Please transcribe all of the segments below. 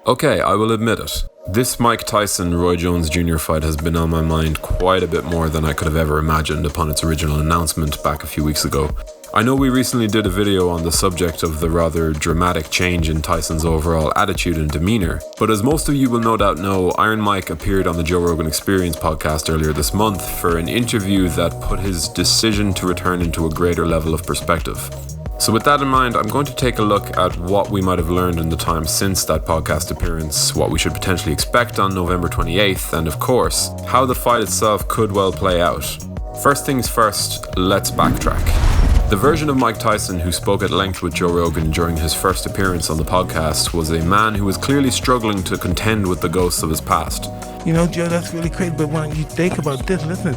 Okay, I will admit it. This Mike Tyson-Roy Jones Jr. fight has been on my mind quite a bit more than I could have ever imagined upon its original announcement back a few weeks ago. I know we recently did a video on the subject of the rather dramatic change in Tyson's overall attitude and demeanour, but as most of you will no doubt know, Iron Mike appeared on the Joe Rogan Experience podcast earlier this month for an interview that put his decision to return into a greater level of perspective. So with that in mind, I'm going to take a look at what we might have learned in the time since that podcast appearance, what we should potentially expect on November 28th, and of course, how the fight itself could well play out. First things first, let's backtrack. The version of Mike Tyson who spoke at length with Joe Rogan during his first appearance on the podcast was a man who was clearly struggling to contend with the ghosts of his past. You know, Joe, that's really crazy, but when you think about this, listen,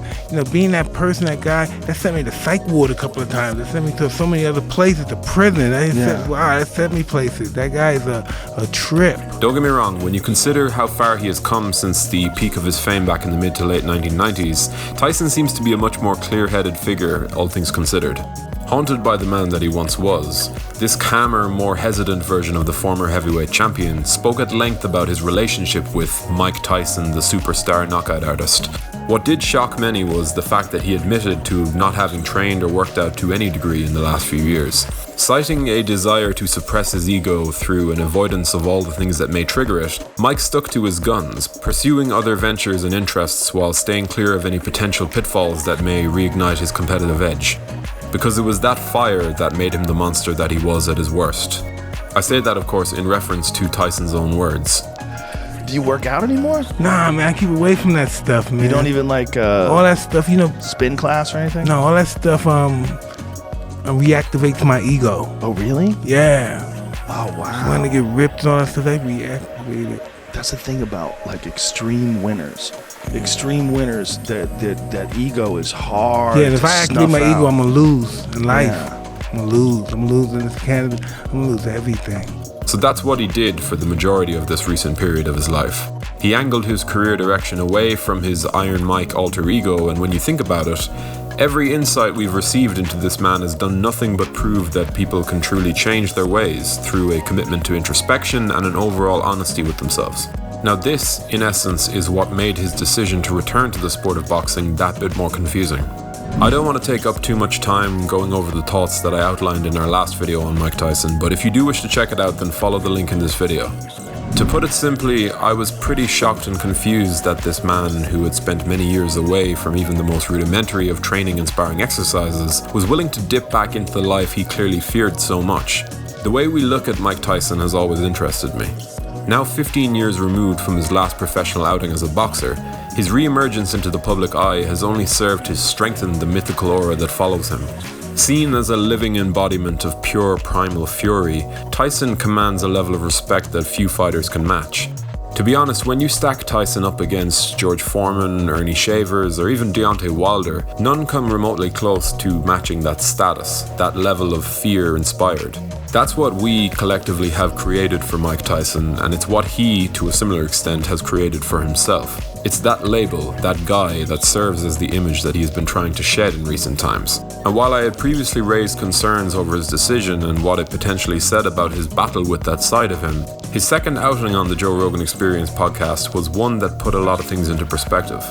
being that person, that guy, that sent me to psych ward a couple of times. That sent me to so many other places, to prison. That sent me places. That guy is a trip. Don't get me wrong, when you consider how far he has come since the peak of his fame back in the mid to late 1990s, Tyson seems to be a much more clear-headed figure, all things considered. Haunted by the man that he once was, this calmer, more hesitant version of the former heavyweight champion spoke at length about his relationship with Mike Tyson, the superstar knockout artist. What did shock many was the fact that he admitted to not having trained or worked out to any degree in the last few years. Citing a desire to suppress his ego through an avoidance of all the things that may trigger it, Mike stuck to his guns, pursuing other ventures and interests while staying clear of any potential pitfalls that may reignite his competitive edge. Because it was that fire that made him the monster that he was at his worst. I say that, of course, in reference to Tyson's own words. Do you work out anymore? Nah, man, I keep away from that stuff, man. You don't even like all that stuff, spin class or anything? No, all that stuff reactivates my ego. Oh, really? Yeah. Oh, wow. When they get ripped and all that stuff, they reactivate it. That's the thing about extreme winners. Extreme winners, that ego is hard. Yeah, and if I activate my ego, I'm gonna lose in life. Yeah. I'm gonna lose. I'm losing this Canada. I'm gonna lose everything. So that's what he did for the majority of this recent period of his life. He angled his career direction away from his Iron Mike alter ego, and when you think about it, every insight we've received into this man has done nothing but prove that people can truly change their ways through a commitment to introspection and an overall honesty with themselves. Now this, in essence, is what made his decision to return to the sport of boxing that bit more confusing. I don't want to take up too much time going over the thoughts that I outlined in our last video on Mike Tyson, but if you do wish to check it out, then follow the link in this video. To put it simply, I was pretty shocked and confused that this man, who had spent many years away from even the most rudimentary of training and sparring exercises, was willing to dip back into the life he clearly feared so much. The way we look at Mike Tyson has always interested me. Now 15 years removed from his last professional outing as a boxer, his re-emergence into the public eye has only served to strengthen the mythical aura that follows him. Seen as a living embodiment of pure primal fury, Tyson commands a level of respect that few fighters can match. To be honest, when you stack Tyson up against George Foreman, Ernie Shavers, or even Deontay Wilder, none come remotely close to matching that status, that level of fear inspired. That's what we collectively have created for Mike Tyson, and it's what he, to a similar extent, has created for himself. It's that label, that guy, that serves as the image that he's been trying to shed in recent times. And while I had previously raised concerns over his decision and what it potentially said about his battle with that side of him, his second outing on the Joe Rogan Experience podcast was one that put a lot of things into perspective.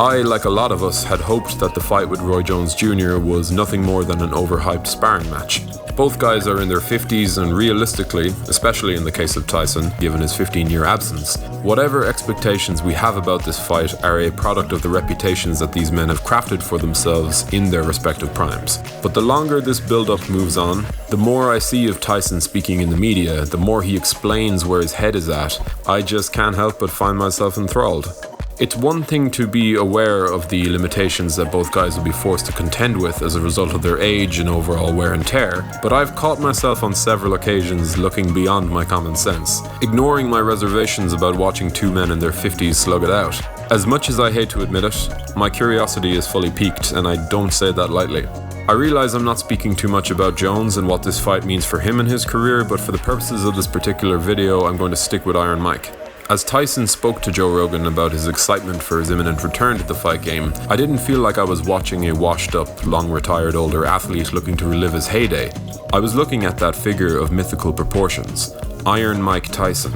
I, like a lot of us, had hoped that the fight with Roy Jones Jr. was nothing more than an overhyped sparring match. Both guys are in their 50s, and realistically, especially in the case of Tyson, given his 15-year absence, whatever expectations we have about this fight are a product of the reputations that these men have crafted for themselves in their respective primes. But the longer this build-up moves on, the more I see of Tyson speaking in the media, the more he explains where his head is at, I just can't help but find myself enthralled. It's one thing to be aware of the limitations that both guys will be forced to contend with as a result of their age and overall wear and tear, but I've caught myself on several occasions looking beyond my common sense, ignoring my reservations about watching two men in their 50s slug it out. As much as I hate to admit it, my curiosity is fully piqued, and I don't say that lightly. I realize I'm not speaking too much about Jones and what this fight means for him and his career, but for the purposes of this particular video, I'm going to stick with Iron Mike. As Tyson spoke to Joe Rogan about his excitement for his imminent return to the fight game, I didn't feel like I was watching a washed-up, long-retired older athlete looking to relive his heyday. I was looking at that figure of mythical proportions, Iron Mike Tyson,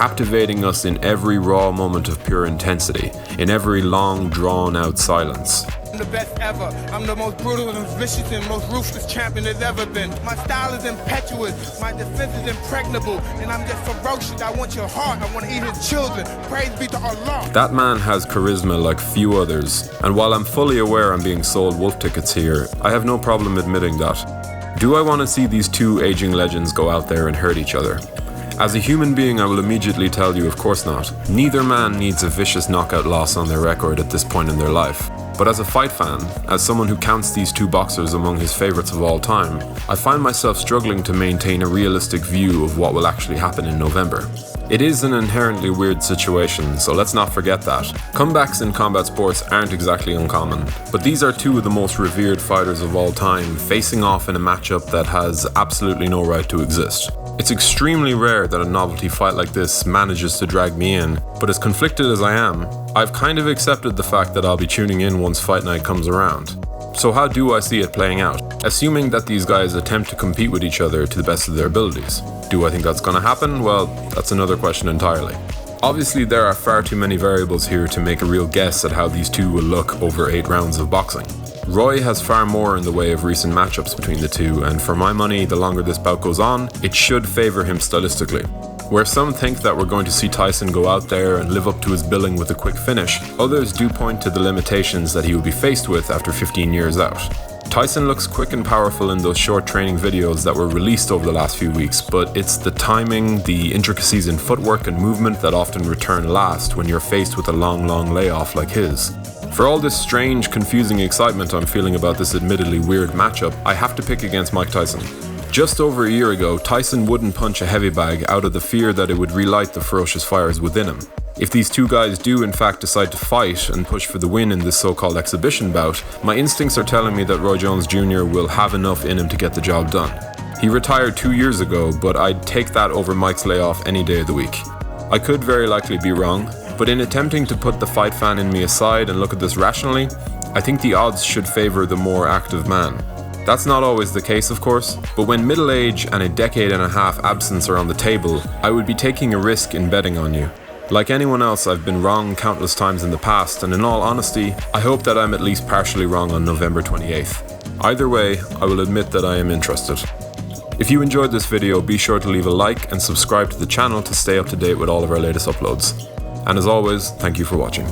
captivating us in every raw moment of pure intensity, in every long, drawn-out silence. I'm the best ever. I'm the most brutal and vicious and most ruthless champion there's ever been. My style is impetuous, my defense is impregnable, and I'm just ferocious. I want your heart, I want to eat his children. Praise be to Allah. That man has charisma like few others, and while I'm fully aware I'm being sold wolf tickets here, I have no problem admitting that. Do I want to see these two aging legends go out there and hurt each other? As a human being, I will immediately tell you, of course not. Neither man needs a vicious knockout loss on their record at this point in their life. But as a fight fan, as someone who counts these two boxers among his favorites of all time, I find myself struggling to maintain a realistic view of what will actually happen in November. It is an inherently weird situation, so let's not forget that. Comebacks in combat sports aren't exactly uncommon, but these are two of the most revered fighters of all time facing off in a matchup that has absolutely no right to exist. It's extremely rare that a novelty fight like this manages to drag me in, but as conflicted as I am, I've kind of accepted the fact that I'll be tuning in once fight night comes around. So how do I see it playing out? Assuming that these guys attempt to compete with each other to the best of their abilities. Do I think that's going to happen? Well, that's another question entirely. Obviously, there are far too many variables here to make a real guess at how these two will look over 8 rounds of boxing. Roy has far more in the way of recent matchups between the two, and for my money, the longer this bout goes on, it should favour him stylistically. Where some think that we're going to see Tyson go out there and live up to his billing with a quick finish, others do point to the limitations that he will be faced with after 15 years out. Tyson looks quick and powerful in those short training videos that were released over the last few weeks, but it's the timing, the intricacies in footwork and movement that often return last when you're faced with a long layoff like his. For all this strange, confusing excitement I'm feeling about this admittedly weird matchup, I have to pick against Mike Tyson. Just over a year ago, Tyson wouldn't punch a heavy bag out of the fear that it would relight the ferocious fires within him. If these two guys do in fact decide to fight and push for the win in this so-called exhibition bout, my instincts are telling me that Roy Jones Jr. will have enough in him to get the job done. He retired 2 years ago, but I'd take that over Mike's layoff any day of the week. I could very likely be wrong, but in attempting to put the fight fan in me aside and look at this rationally, I think the odds should favour the more active man. That's not always the case, of course, but when middle age and a decade and a half absence are on the table, I would be taking a risk in betting on you. Like anyone else, I've been wrong countless times in the past, and in all honesty, I hope that I'm at least partially wrong on November 28th. Either way, I will admit that I am interested. If you enjoyed this video, be sure to leave a like and subscribe to the channel to stay up to date with all of our latest uploads. And as always, thank you for watching.